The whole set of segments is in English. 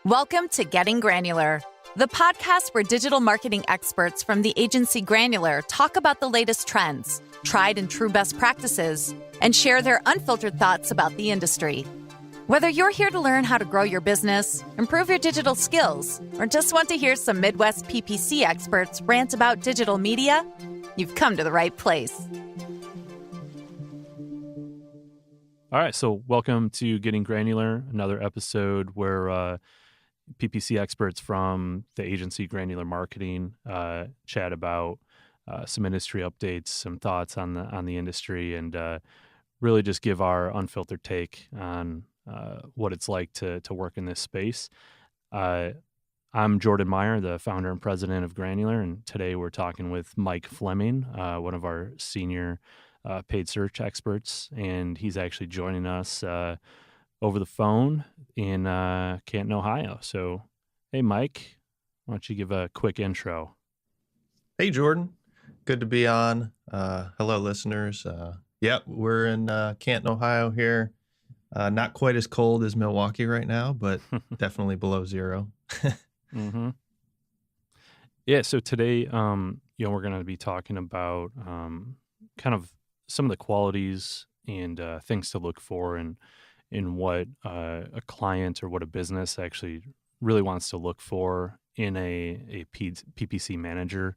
Welcome to Getting Granular, the podcast where digital marketing experts from the agency Granular talk about the latest trends, tried and true best practices, and share their unfiltered thoughts about the industry. Whether you're here to learn how to grow your business, improve your digital skills, or just want to hear some Midwest PPC experts rant about digital media, you've come to the right place. All right, so welcome to Getting Granular, another episode where PPC experts from the agency Granular Marketing chat about some industry updates, some thoughts on the industry, and really just give our unfiltered take on what it's like to work in this space. I'm Jordon Meyer, the founder and president of Granular, and today we're talking with Mike Fleming, one of our senior paid search experts, and he's actually joining us over the phone in Canton, Ohio. So, hey, Mike, why don't you give a quick intro? Hey, Jordon. Good to be on. Hello, listeners. We're in Canton, Ohio here. Not quite as cold as Milwaukee right now, but definitely below zero. Mm-hmm. Yeah, so today, we're going to be talking about kind of some of the qualities and things to look for in what a client or what a business actually really wants to look for in a PPC manager.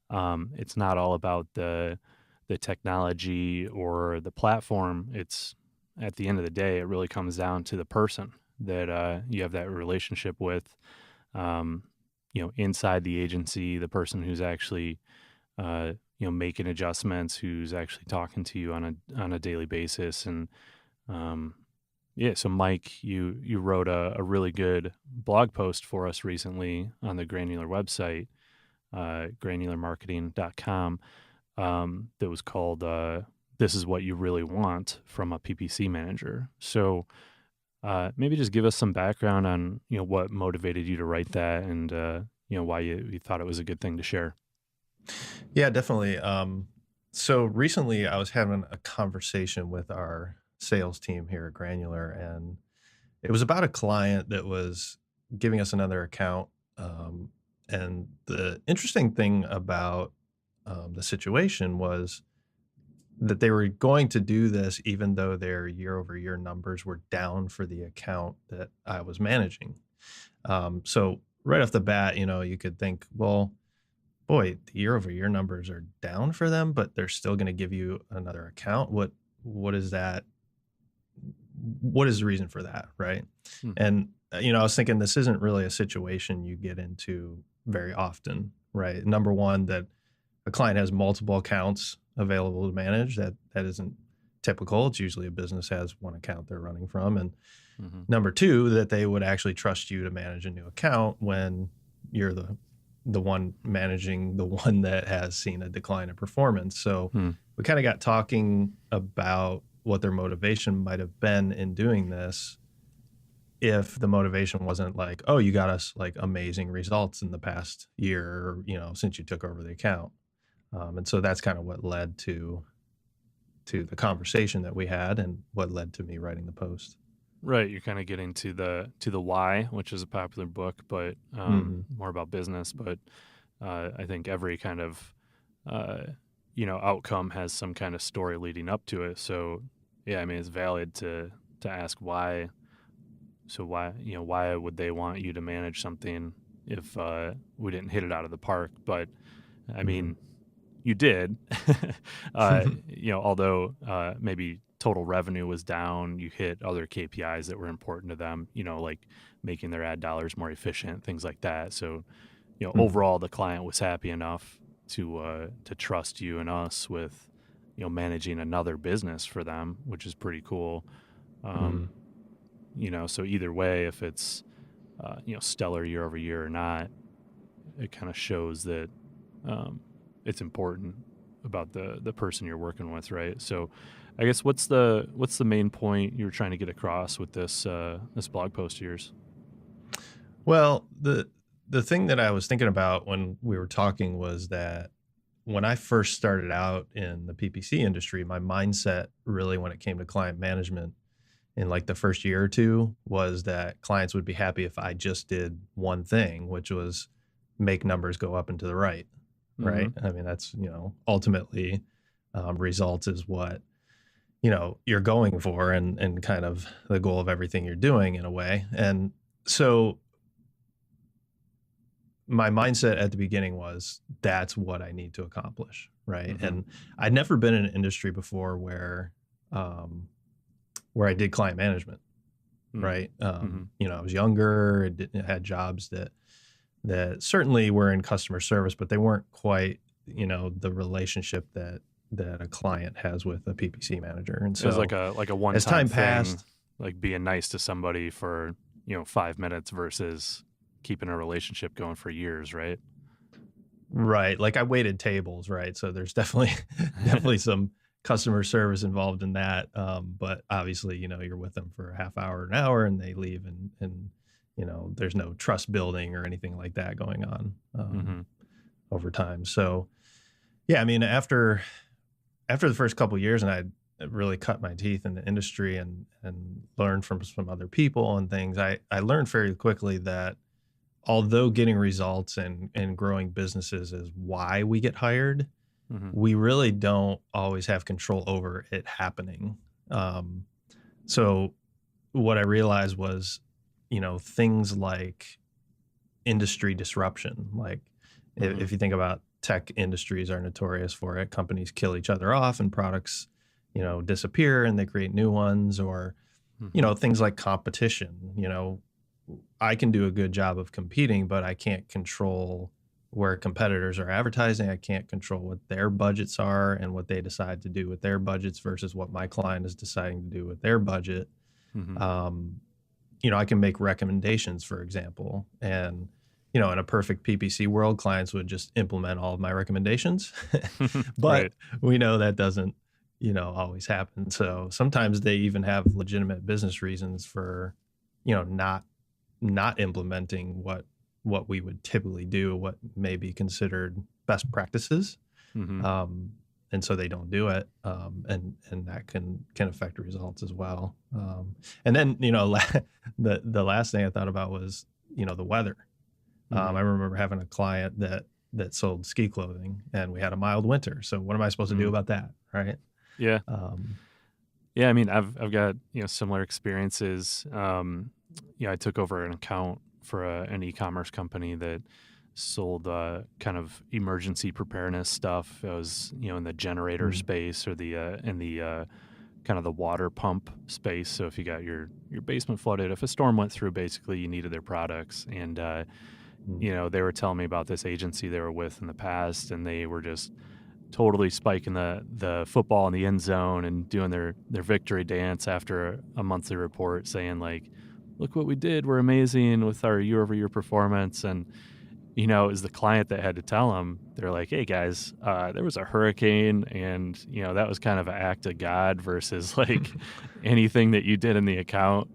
It's not all about the technology or the platform. It's at the end of the day, it really comes down to the person that you have that relationship with, inside the agency, the person who's actually making adjustments, who's actually talking to you on a daily basis. And so Mike, you wrote a really good blog post for us recently on the Granular website, granularmarketing.com, that was called "This is What You Really Want" from a PPC manager. So maybe just give us some background on what motivated you to write that, and why you thought it was a good thing to share. Yeah, definitely. So recently I was having a conversation with our sales team here at Granular, and it was about a client that was giving us another account. And the interesting thing about the situation was that they were going to do this even though their year-over-year numbers were down for the account that I was managing. So right off the bat, you could think, well, boy, the year-over-year numbers are down for them, but they're still going to give you another account. What is that? What is the reason for that, right? And I was thinking this isn't really a situation you get into very often, right? Number one, that a client has multiple accounts available to manage. That isn't typical. It's usually a business has one account they're running from. And number two, that they would actually trust you to manage a new account when you're the one managing the one that has seen a decline in performance. So we kind of got talking about what their motivation might have been in doing this, if the motivation wasn't like, oh, you got us like amazing results in the past year, or, since you took over the account. And so that's kind of what led to the conversation that we had, and what led to me writing the post. Right, you're kind of getting to the why, which is a popular book, but more about business. But I think every kind of outcome has some kind of story leading up to it. So yeah, I mean, it's valid to ask why. So why would they want you to manage something if we didn't hit it out of the park? But I mean, you did. Although maybe total revenue was down, you hit other KPIs that were important to them, like making their ad dollars more efficient, things like that. So, overall, the client was happy enough to trust you and us with, managing another business for them, which is pretty cool. So either way, if it's, stellar year over year or not, it kind of shows that it's important about the person you're working with, right? So I guess what's the main point you're trying to get across with this blog post of yours? Well, the thing that I was thinking about when we were talking was that when I first started out in the PPC industry, my mindset really when it came to client management in like the first year or two was that clients would be happy if I just did one thing, which was make numbers go up and to the right. Right. I mean, that's, ultimately results is what, you're going for and kind of the goal of everything you're doing in a way. And so my mindset at the beginning was that's what I need to accomplish. Right. And I'd never been in an industry before where I did client management. Right. I was younger, had jobs that certainly were in customer service, but they weren't quite, the relationship that a client has with a PPC manager. And so it was like a one-time as time thing, passed, like being nice to somebody for, 5 minutes versus keeping a relationship going for years, right? right. Like I waited tables, right? So there's definitely some customer service involved in that. But obviously, you're with them for a half hour, an hour, and they leave and there's no trust building or anything like that going on over time. So yeah, I mean, after the first couple of years and I really cut my teeth in the industry and learned from some other people and things, I learned fairly quickly that although getting results and growing businesses is why we get hired, we really don't always have control over it happening. So what I realized was, things like industry disruption, like if you think about tech industries are notorious for it, companies kill each other off and products, disappear and they create new ones, or, things like competition. I can do a good job of competing, but I can't control where competitors are advertising. I can't control what their budgets are and what they decide to do with their budgets versus what my client is deciding to do with their budget. I can make recommendations, for example, and, in a perfect PPC world, clients would just implement all of my recommendations, but we know that doesn't, always happen. So sometimes they even have legitimate business reasons for, not implementing what we would typically do, what may be considered best practices. And so they don't do it. And that can affect results as well. And then, the last thing I thought about was, the weather. I remember having a client that sold ski clothing and we had a mild winter. So what am I supposed to do about that? Right. Yeah. Yeah. I mean, I've got, similar experiences. I took over an account for an e-commerce company that sold kind of emergency preparedness stuff. It was, in the generator space or in the kind of the water pump space. So if you got your basement flooded, if a storm went through, basically you needed their products. And, they were telling me about this agency they were with in the past, and they were just totally spiking the football in the end zone and doing their victory dance after a monthly report saying like, look what we did. We're amazing with our year-over-year performance. And, it was the client that had to tell them. They're like, hey, guys, there was a hurricane, and, that was kind of an act of God versus, like, anything that you did in the account.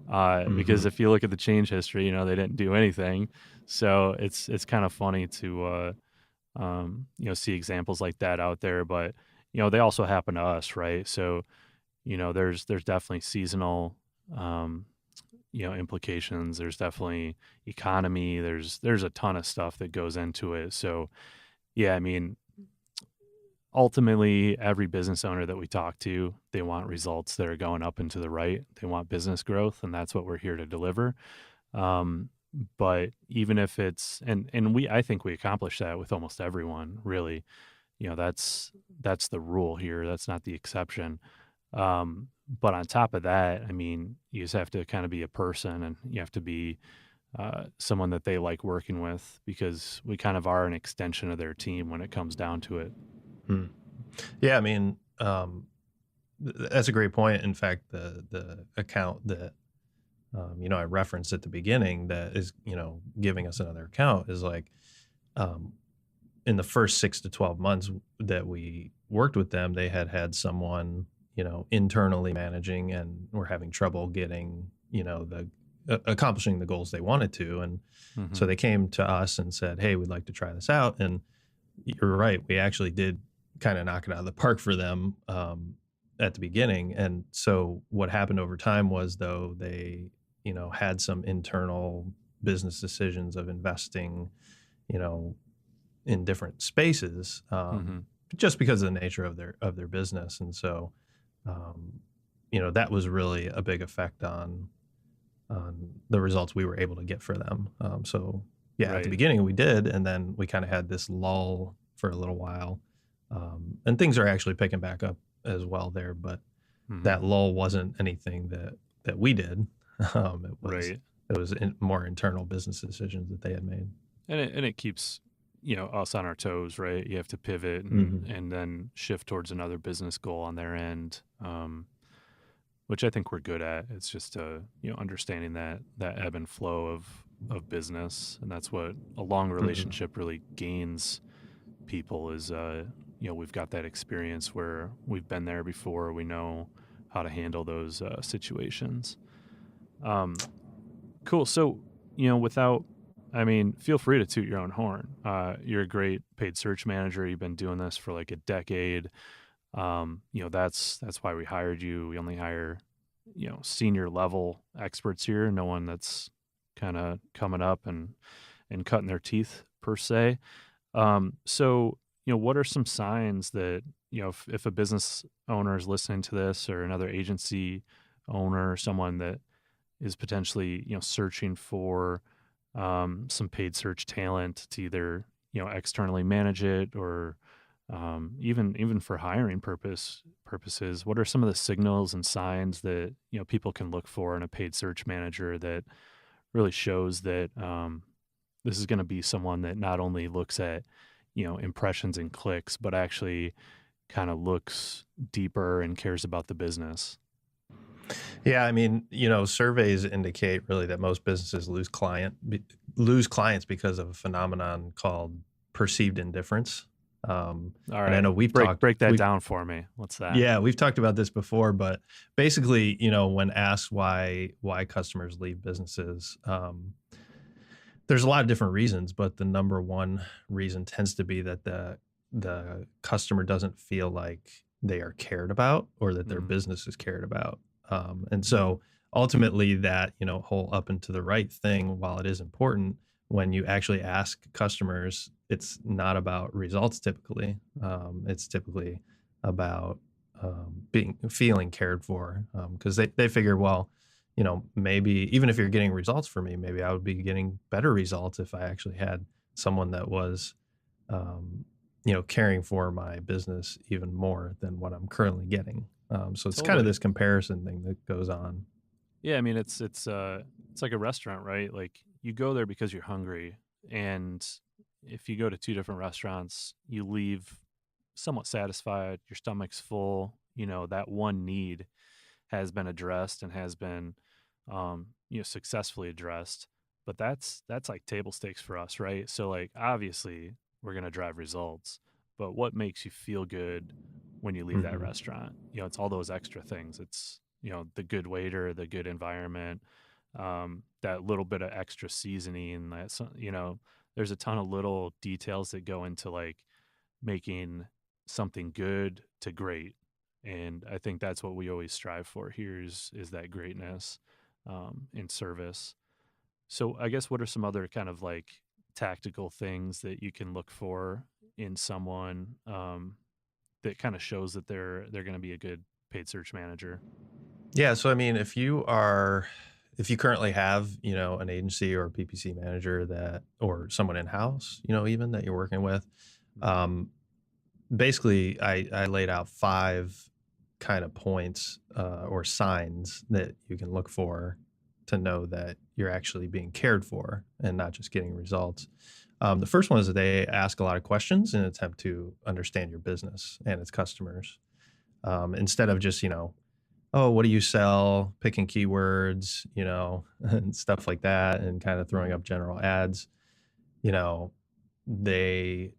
Because if you look at the change history, they didn't do anything. So it's kind of funny to, see examples like that out there. But, they also happen to us, right? So, there's definitely seasonal implications. There's definitely economy. There's a ton of stuff that goes into it. So, yeah, I mean, ultimately, every business owner that we talk to, they want results that are going up and to the right. They want business growth, and that's what we're here to deliver. But even if it's, and I think we accomplish that with almost everyone, really. That's the rule here. That's not the exception. But on top of that, I mean, you just have to kind of be a person, and you have to be someone that they like working with, because we kind of are an extension of their team when it comes down to it. Yeah, I mean, that's a great point. In fact, the account that I referenced at the beginning that is giving us another account is like in the first 6 to 12 months that we worked with them, they had someone internally managing and were having trouble getting accomplishing the goals they wanted to, and so they came to us and said, hey, we'd like to try this out. And you're right, we actually did kind of knock it out of the park for them. at the beginning. And so what happened over time was, though, they, had some internal business decisions of investing, in different spaces, just because of the nature of their business. And so, that was really a big effect on the results we were able to get for them. So yeah, at the Right. beginning we did, and then we kind of had this lull for a little while, and things are actually picking back up as well there. But that lull wasn't anything that we did. Right. It was more internal business decisions that they had made. And it keeps, us on our toes, right? You have to pivot and then shift towards another business goal on their end, which I think we're good at. It's just, understanding that ebb and flow of business. And that's what a long relationship really gains people is, we've got that experience where we've been there before. We know how to handle those situations. Cool. So, feel free to toot your own horn. You're a great paid search manager. You've been doing this for like a decade. That's why we hired you. We only hire, senior level experts here. No one that's kind of coming up and cutting their teeth per se. So, what are some signs that, if a business owner is listening to this, or another agency owner, someone that is potentially, searching for some paid search talent to either, externally manage it, or even for hiring purposes, what are some of the signals and signs that, people can look for in a paid search manager that really shows that this is going to be someone that not only looks at, impressions and clicks, but actually kind of looks deeper and cares about the business? Yeah, surveys indicate really that most businesses lose clients because of a phenomenon called perceived indifference. All right. And I know break that down for me. What's that? Yeah, we've talked about this before, but basically, when asked why customers leave businesses, there's a lot of different reasons, but the number one reason tends to be that the customer doesn't feel like they are cared about, or that their business is cared about. And so ultimately that, whole up and to the right thing, while it is important, when you actually ask customers, it's not about results typically. It's typically about feeling cared for, because they figure, well, maybe even if you're getting results for me, maybe I would be getting better results if I actually had someone that was, caring for my business even more than what I'm currently getting. So it's kind of this comparison thing that goes on. Yeah, it's like a restaurant, right? Like, you go there because you're hungry, and if you go to two different restaurants, you leave somewhat satisfied, your stomach's full, that one need has been addressed and has been successfully addressed. But that's like table stakes for us, right? So, like, obviously we're going to drive results, but what makes you feel good when you leave that restaurant? It's all those extra things. It's, the good waiter, the good environment, that little bit of extra seasoning. That's, there's a ton of little details that go into like making something good to great. And I think that's what we always strive for here is that greatness in service. So I guess, what are some other kind of like tactical things that you can look for in someone that kind of shows that they're going to be a good paid search manager? Yeah. So, if you currently have, an agency or a PPC manager or someone in-house, even that you're working with, basically I laid out 5 kind of points or signs that you can look for to know that you're actually being cared for and not just getting results. The first one is that they ask a lot of questions in an attempt to understand your business and its customers, instead of just, oh, what do you sell? Picking keywords, and stuff like that, and kind of throwing up general ads. They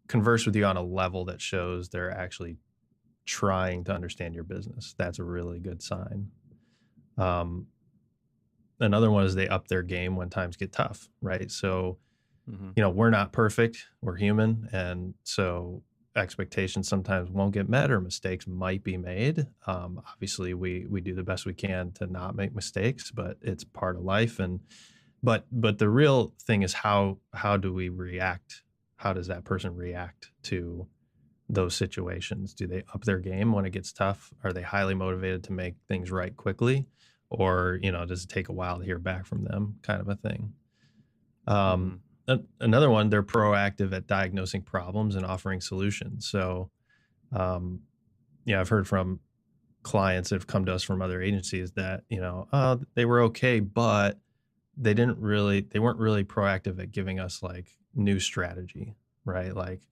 converse with you on a level that shows they're actually trying to understand your business. That's a really good sign. Another one is they up their game when times get tough, right? So, we're not perfect. We're human. And so, expectations sometimes won't get met or mistakes might be made. Obviously, we do the best we can to not make mistakes, but it's part of life. And but the real thing is how do we react? How does that person react to those situations? Do they up their game when it gets tough? Are they highly motivated to make things right quickly, or does it take a while to hear back from them, kind of a thing? Hmm. Another one, they're proactive at diagnosing problems and offering solutions. So, um, I've heard from clients that have come to us from other agencies that, they were okay, but they weren't really proactive at giving us like new strategy, right? Like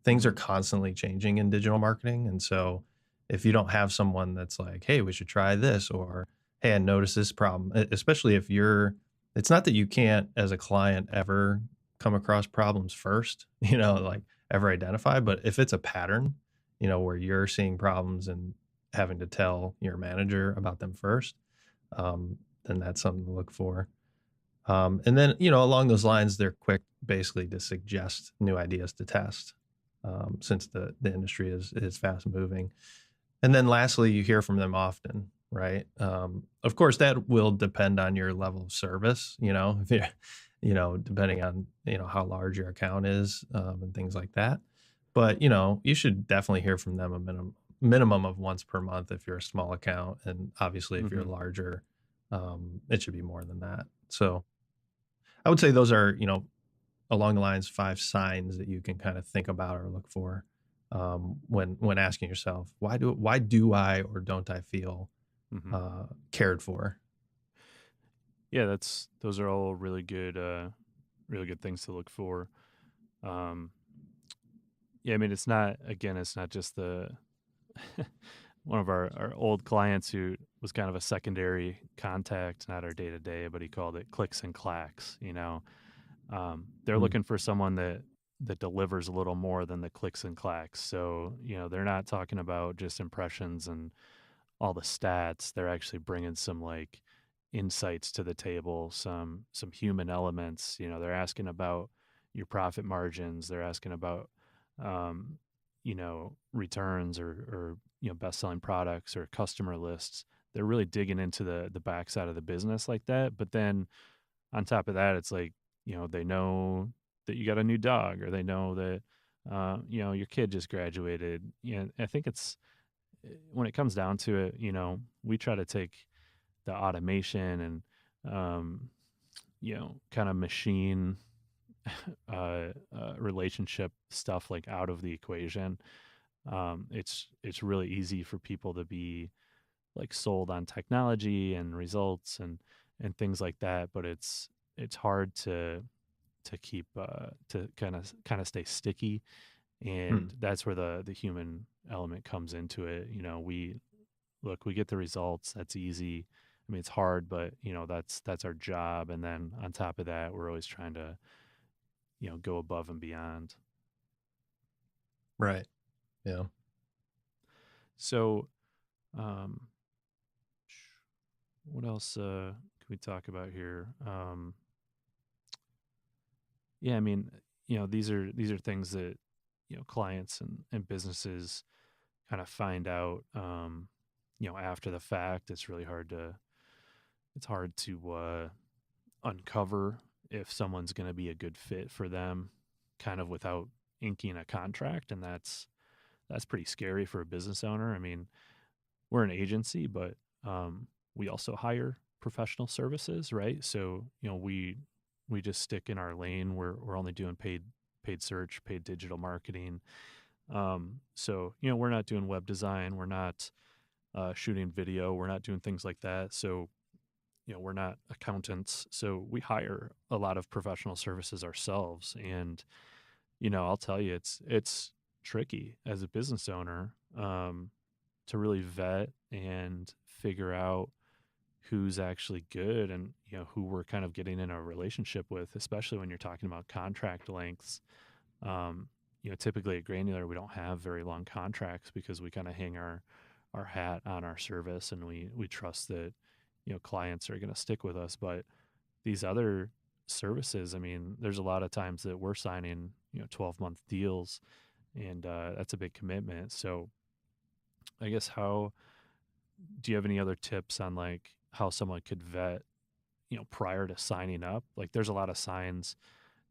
things are Hmm. constantly changing in digital marketing. And so if you don't have someone that's like, hey, we should try this, or hey, I noticed this problem, especially if it's not that you can't as a client ever come across problems first, like ever identify, but if it's a pattern, where you're seeing problems and having to tell your manager about them first, then that's something to look for. And then, along those lines, they're quick basically to suggest new ideas to test, since the industry is fast moving. And then lastly, you hear from them often, right? Of course, that will depend on your level of service, if you depending on, how large your account is, and things like that. But, you should definitely hear from them a minimum of once per month if you're a small account. And obviously, if you're Hmm. larger, it should be more than that. So I would say those are, along the lines, 5 signs that you can kind of think about or look for, when asking yourself, why do I or don't I feel Hmm. cared for? Yeah, those are all really good things to look for. Um, yeah, I mean, it's not just the one of our old clients who was kind of a secondary contact, not our day to day, but he called it clicks and clacks. They're Mm, looking for someone that delivers a little more than the clicks and clacks. So they're not talking about just impressions and all the stats. They're actually bringing some like insights to the table, some human elements. They're asking about your profit margins. They're asking about um, returns or best selling products or customer lists. They're really digging into the backside of the business like that. But then on top of that, it's like they know that you got a new dog, or they know that your kid just graduated. I think it's when it comes down to it, we try to take the automation and kind of machine relationship stuff like out of the equation. It's really easy for people to be like sold on technology and results and things like that, but it's hard to keep to kind of stay sticky, mm, and that's where the human element comes into it. We get the results. That's easy. I mean, it's hard, but that's our job. And then on top of that, we're always trying to go above and beyond. right. Yeah. So, um, what else can we talk about here? Yeah, I mean, these are things that clients and businesses kind of find out after the fact. It's hard to uncover if someone's going to be a good fit for them kind of without inking a contract, and that's pretty scary for a business owner. I mean, we're an agency, but we also hire professional services, right? So we just stick in our lane. We're only doing paid search, paid digital marketing. So we're not doing web design. We're not shooting video. We're not doing things like that. So we're not accountants. So we hire a lot of professional services ourselves. And I'll tell you, it's tricky as a business owner to really vet and figure out who's actually good, and who we're kind of getting in a relationship with, especially when you're talking about contract lengths. um, Typically at Granular, we don't have very long contracts because we kind of hang our hat on our service, and we trust that clients are going to stick with us. But these other services, I mean, there's a lot of times that we're signing 12-month deals, and that's a big commitment. So I guess do you have any other tips on like how someone could vet, prior to signing up? Like there's a lot of signs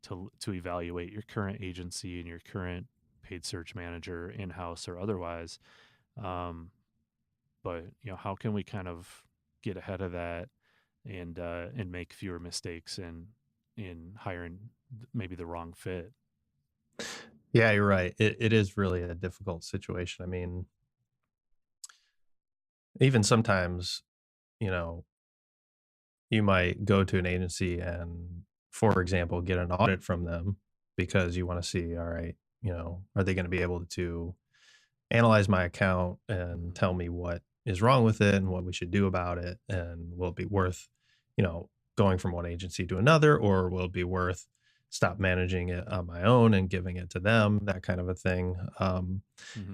to evaluate your current agency and your current paid search manager, in-house or otherwise. Um, but how can we kind of get ahead of that and make fewer mistakes in hiring maybe the wrong fit? Yeah, you're right. It is really a difficult situation. I mean, even sometimes, you know, you might go to an agency and, for example, get an audit from them because you want to see, all right, are they going to be able to analyze my account and tell me what is wrong with it and what we should do about it? And will it be worth, going from one agency to another, or will it be worth stop managing it on my own and giving it to them, that kind of a thing. Hmm.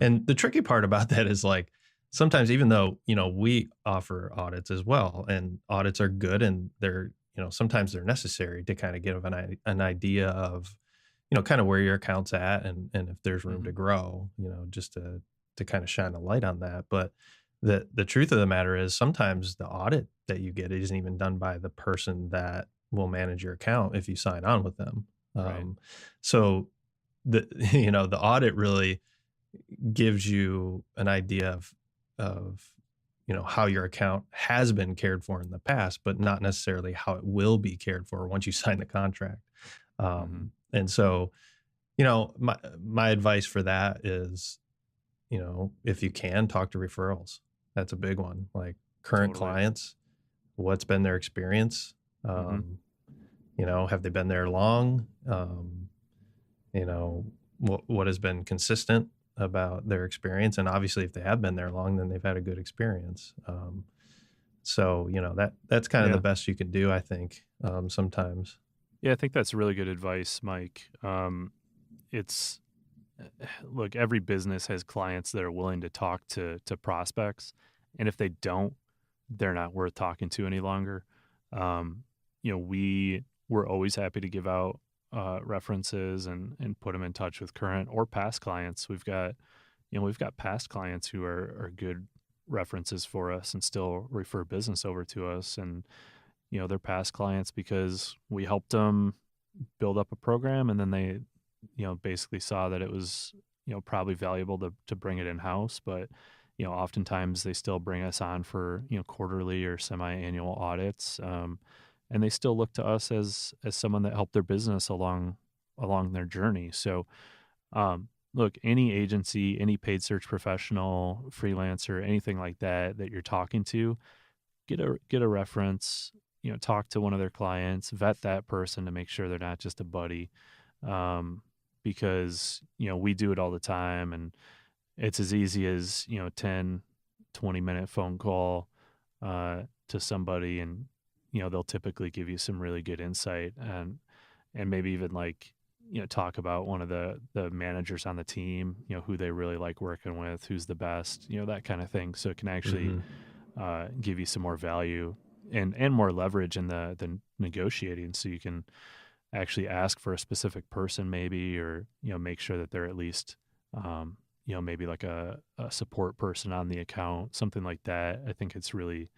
And the tricky part about that is like, sometimes even though, we offer audits as well, and audits are good, and they're, sometimes they're necessary to kind of give an idea of, kind of where your account's at, and if there's room Hmm. to grow, just to kind of shine a light on that. But the truth of the matter is sometimes the audit that you get isn't even done by the person that will manage your account if you sign on with them. Right. So the the audit really gives you an idea of how your account has been cared for in the past, but not necessarily how it will be cared for once you sign the contract. Hmm. And so, my advice for that is, if you can, talk to referrals. That's a big one. Like current Totally. clients, what's been their experience? Hmm. Um, have they been there long? You know, what has been consistent about their experience? And obviously, if they have been there long, then they've had a good experience. So, that's kind of the Yeah. best you can do, I think, sometimes. Yeah, I think that's really good advice, Mike. It's Look, every business has clients that are willing to talk to prospects, and if they don't, they're not worth talking to any longer. Um, we're always happy to give out references and put them in touch with current or past clients. We've got past clients who are good references for us and still refer business over to us, and they're past clients because we helped them build up a program, and then they basically saw that it was probably valuable to bring it in house. But oftentimes they still bring us on for quarterly or semi-annual audits, and they still look to us as someone that helped their business along their journey. So look, any agency, any paid search professional, freelancer, anything like that you're talking to, get a reference, talk to one of their clients, vet that person to make sure they're not just a buddy. Um, because, we do it all the time, and it's as easy as, 10, 20-minute phone call, to somebody, and, they'll typically give you some really good insight, and maybe even like, talk about one of the managers on the team, who they really like working with, who's the best, that kind of thing. So it can actually Hmm. give you some more value and more leverage in the negotiating, so you can actually ask for a specific person maybe, or make sure that they're at least maybe like a support person on the account, something like that. I think it's really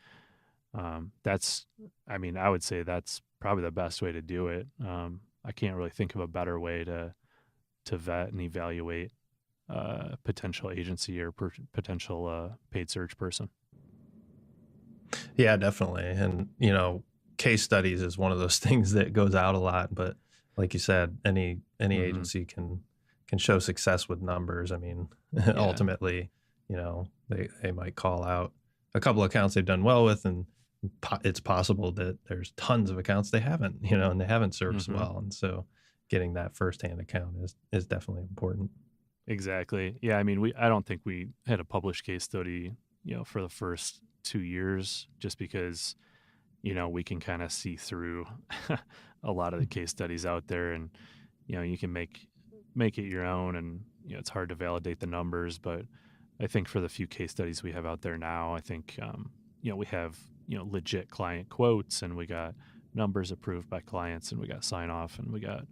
that's I mean, I would say that's probably the best way to do it. I can't really think of a better way to vet and evaluate potential agency or potential paid search person. Yeah, definitely. And, case studies is one of those things that goes out a lot. But like you said, any Hmm. agency can show success with numbers. I mean, Yeah. ultimately, they might call out a couple accounts they've done well with, and it's possible that there's tons of accounts they haven't, and they haven't serviced Hmm. well. And so getting that firsthand account is definitely important. Exactly. Yeah. I mean, I don't think we had a published case study, for the first 2 years, just because, we can kind of see through a lot of the case studies out there, and, you can make it your own, and, it's hard to validate the numbers. But I think for the few case studies we have out there now, I think, we have, legit client quotes, and we got numbers approved by clients, and we got sign off, and we got,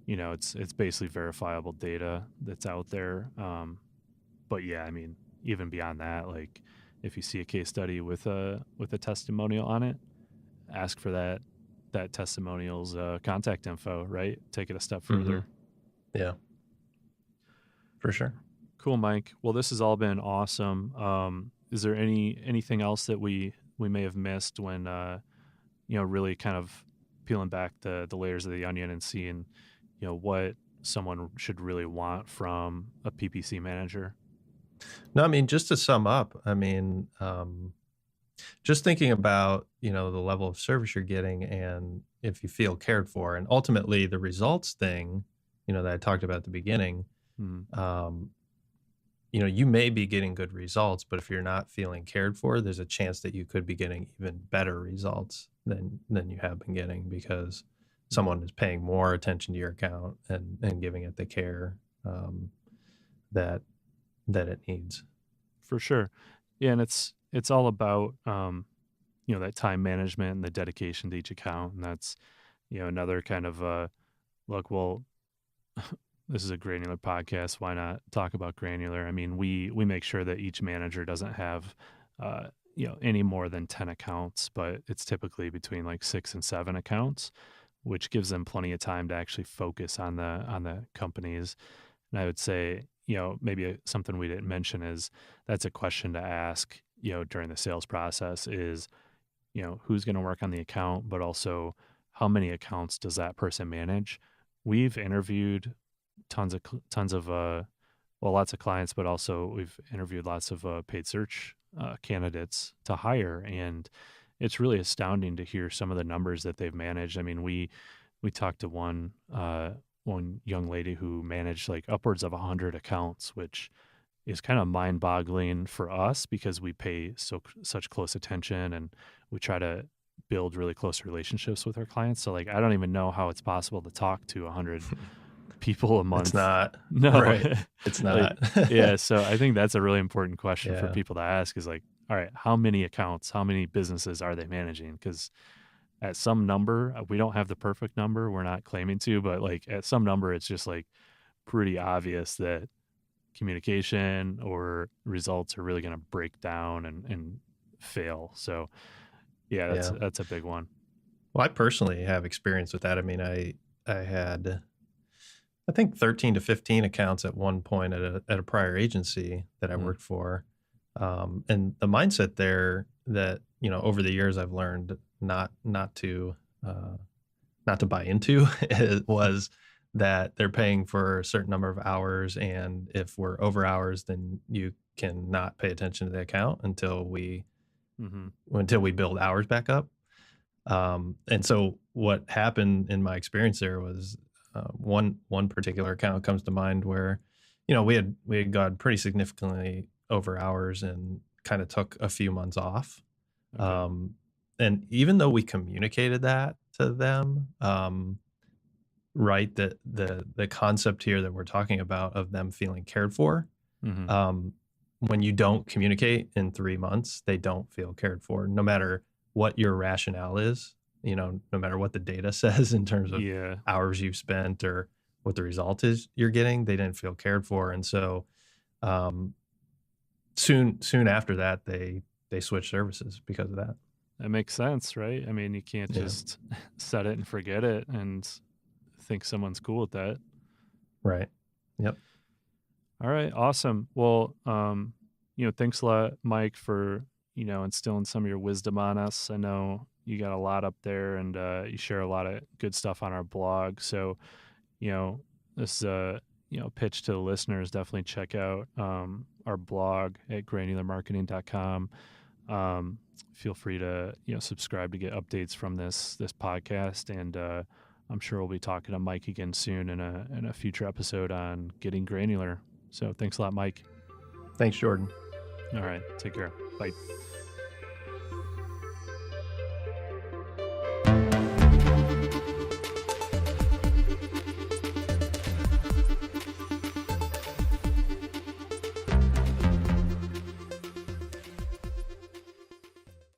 it's basically verifiable data that's out there. But yeah, I mean, even beyond that, like if you see a case study with a testimonial on it, ask for that testimonial's contact info, right? Take it a step further. Yeah, for sure. Cool, Mike. Well, this has all been awesome. Is there anything else that we may have missed when really kind of peeling back the layers of the onion and seeing what someone should really want from a PPC manager? No, I mean, just to sum up, I mean, just thinking about, the level of service you're getting and if you feel cared for, and ultimately the results thing, that I talked about at the beginning, you may be getting good results, but if you're not feeling cared for, there's a chance that you could be getting even better results than you have been getting because someone is paying more attention to your account and giving it the care that it needs. For sure. Yeah, and it's all about that time management and the dedication to each account, and that's another kind of look. Well, this is a granular podcast. Why not talk about granular? I mean, we make sure that each manager doesn't have any more than 10 accounts, but it's typically between like 6 and 7 accounts, which gives them plenty of time to actually focus on the companies. And I would say, maybe something we didn't mention is that's a question to ask, during the sales process is, who's going to work on the account, but also how many accounts does that person manage? We've interviewed tons of lots of clients, but also we've interviewed lots of paid search candidates to hire. And it's really astounding to hear some of the numbers that they've managed. I mean, we talked to one young lady who managed like upwards of 100 accounts, which is kind of mind-boggling for us because we pay such close attention and we try to build really close relationships with our clients. So like, I don't even know how it's possible to talk to 100 people a month. It's not. No, right. It's not. Yeah. So I think that's a really important question for people to ask is like, all right, how many accounts, how many businesses are they managing? Because at some number, we don't have the perfect number. We're not claiming to, but like at some number, it's just like pretty obvious that communication or results are really going to break down and fail. So yeah, that's a big one. Well, I personally have experience with that. I mean, I had, I think 13 to 15 accounts at one point at a prior agency that I worked for. And the mindset there that, over the years I've learned not to buy into was that they're paying for a certain number of hours. And if we're over hours, then you can not pay attention to the account until we build hours back up. And so what happened in my experience there was one particular account comes to mind where, we had gone pretty significantly over hours and kind of took a few months off. Okay. And even though we communicated that to them, right, that the concept here that we're talking about of them feeling cared for, when you don't communicate in 3 months, they don't feel cared for, no matter what your rationale is, no matter what the data says in terms of hours you've spent or what the result is you're getting, they didn't feel cared for. And so soon after that, they switched services because of that. That makes sense, right? I mean, you can't just set it and forget it and think someone's cool with that. Right. Yep. All right. Awesome. Well, thanks a lot, Mike, for, instilling some of your wisdom on us. I know you got a lot up there and you share a lot of good stuff on our blog. So, this pitch to the listeners, definitely check out our blog at granularmarketing.com. Feel free to, subscribe to get updates from this podcast. And I'm sure we'll be talking to Mike again soon in a future episode on Getting Granular. So thanks a lot, Mike. Thanks, Jordon. All right. Take care. Bye.